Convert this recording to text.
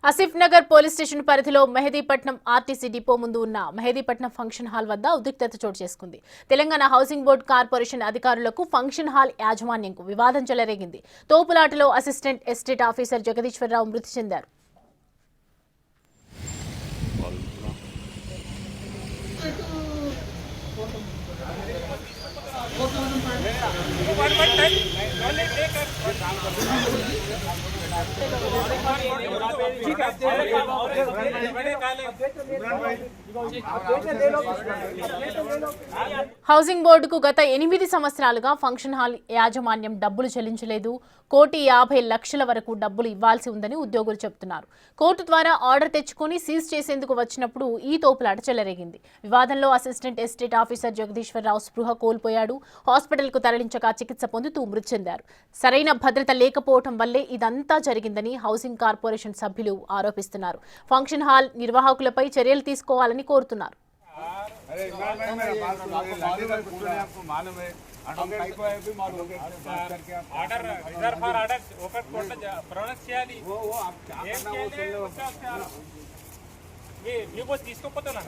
Asif Nagar police station పరిధిలో Mehdipatnam RTC depot ముందు ఉన్న మెహదీపట్నం ఫంక్షన్ హాల్ వద్ద ఉద్రిక్తత చోటు చేసుకుంది. తెలంగాణ హౌసింగ్ బోర్డు కార్పొరేషన్ అధికారులకు ఫంక్షన్ హాల్ యాజమాన్యంకు వివాదం చెలరేగింది. తోపులాటలో అసిస్టెంట్ ఎస్టేట్ ఆఫీసర్ జగదీశ్వరరావు మృతి చెందారు. హౌసింగ్ బోర్డుకు గత 8 సంవత్సరాలుగా ఫంక్షన్ హాల్ యాజమాన్యం డబ్బులు చెల్లించలేదు. 1,50,00,000 వరకు డబ్బులు ఇవ్వాల్సి ఉందని ఉద్యోగులు చెబుతున్నారు. కోర్టు ద్వారా ఆర్డర్ తెచ్చుకుని సీజ్ చేసేందుకు వచ్చినప్పుడు ఈ తోపులాట చెలరేగింది. వివాదంలో అసిస్టెంట్ ఎస్టేట్ ఆఫీసర్ జగదీశ్వరరావు స్పృహ కోల్పోయాడు. హాస్పిటల్కు తరలించగా చికిత్స పొందుతూ మృతి చెందారు. సరైన భద్రత లేకపోవడం వల్లే ఇదంతా జరిగిందని హౌసింగ్ కార్పొరేషన్ సభ్యులు ఆరోపిస్తున్నారు. ఫంక్షన్ హాల్ నిర్వాహకులపై చర్యలు తీసుకోవాలని కోరుతున్నారు. తీసుకోపోతున్నా